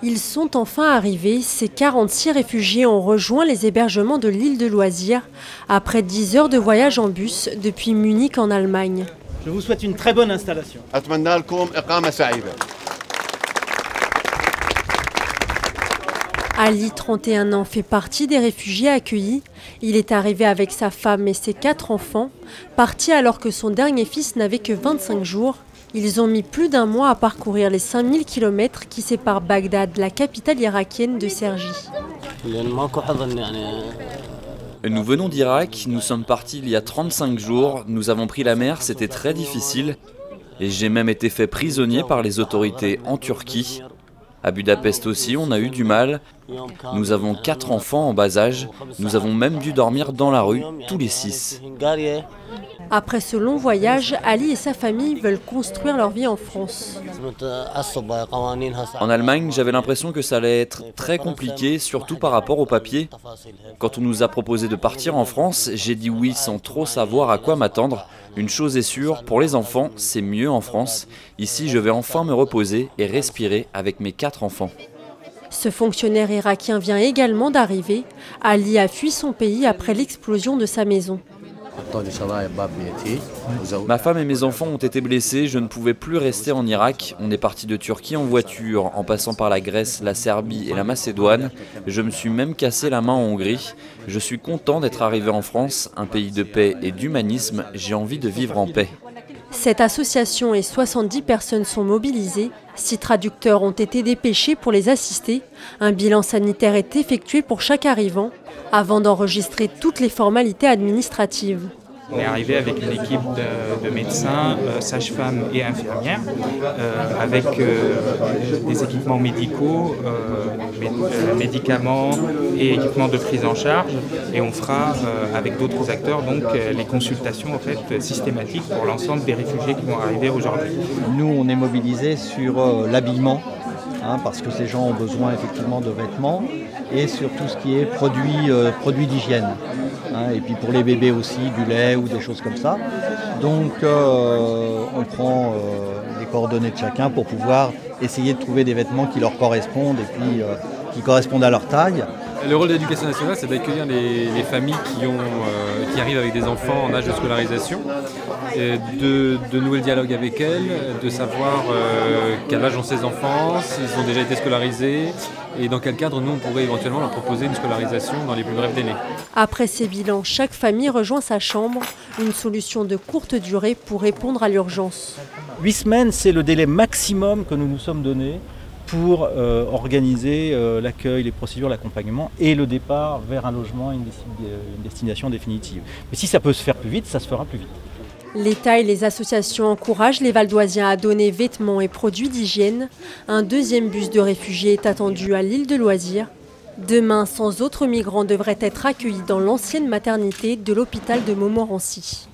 Ils sont enfin arrivés. Ces 46 réfugiés ont rejoint les hébergements de l'île de Loisirs après 10 heures de voyage en bus depuis Munich en Allemagne. Je vous souhaite une très bonne installation. Ali, 31 ans, fait partie des réfugiés accueillis. Il est arrivé avec sa femme et ses 4 enfants, partis alors que son dernier fils n'avait que 25 jours. Ils ont mis plus d'un mois à parcourir les 5000 km qui séparent Bagdad, la capitale irakienne, de Cergy. Nous venons d'Irak, nous sommes partis il y a 35 jours, nous avons pris la mer, c'était très difficile. Et j'ai même été fait prisonnier par les autorités en Turquie. À Budapest aussi, on a eu du mal. Nous avons 4 enfants en bas âge. Nous avons même dû dormir dans la rue, tous les 6. Après ce long voyage, Ali et sa famille veulent construire leur vie en France. En Allemagne, j'avais l'impression que ça allait être très compliqué, surtout par rapport aux papiers. Quand on nous a proposé de partir en France, j'ai dit oui sans trop savoir à quoi m'attendre. Une chose est sûre, pour les enfants, c'est mieux en France. Ici, je vais enfin me reposer et respirer avec mes 4 enfants. Ce fonctionnaire irakien vient également d'arriver. Ali a fui son pays après l'explosion de sa maison. Ma femme et mes enfants ont été blessés, je ne pouvais plus rester en Irak. On est parti de Turquie en voiture, en passant par la Grèce, la Serbie et la Macédoine. Je me suis même cassé la main en Hongrie. Je suis content d'être arrivé en France, un pays de paix et d'humanisme. J'ai envie de vivre en paix. Cette association et 70 personnes sont mobilisées. 6 traducteurs ont été dépêchés pour les assister. Un bilan sanitaire est effectué pour chaque arrivant avant d'enregistrer toutes les formalités administratives. On est arrivé avec une équipe de médecins, sages-femmes et infirmières, avec des équipements médicaux, médicaments et équipements de prise en charge. Et on fera avec d'autres acteurs donc les consultations en fait systématiques pour l'ensemble des réfugiés qui vont arriver aujourd'hui. Nous, on est mobilisés sur l'habillement. Parce que ces gens ont besoin effectivement de vêtements et sur tout ce qui est produits d'hygiène. Et puis pour les bébés aussi, du lait ou des choses comme ça. Donc on prend les coordonnées de chacun pour pouvoir essayer de trouver des vêtements qui leur correspondent et puis qui correspondent à leur taille. Le rôle de l'éducation nationale, c'est d'accueillir les familles qui arrivent avec des enfants en âge de scolarisation, de nouer le dialogue avec elles, de savoir quel âge ont ces enfants, s'ils ont déjà été scolarisés et dans quel cadre nous on pourrait éventuellement leur proposer une scolarisation dans les plus brefs délais. Après ces bilans, chaque famille rejoint sa chambre, une solution de courte durée pour répondre à l'urgence. 8 semaines, c'est le délai maximum que nous nous sommes donnés pour organiser l'accueil, les procédures, l'accompagnement et le départ vers un logement, une destination définitive. Mais si ça peut se faire plus vite, ça se fera plus vite. L'État et les associations encouragent les Valdoisiens à donner vêtements et produits d'hygiène. Un deuxième bus de réfugiés est attendu à l'île de Loisirs. Demain, 100 autres migrants devraient être accueillis dans l'ancienne maternité de l'hôpital de Montmorency.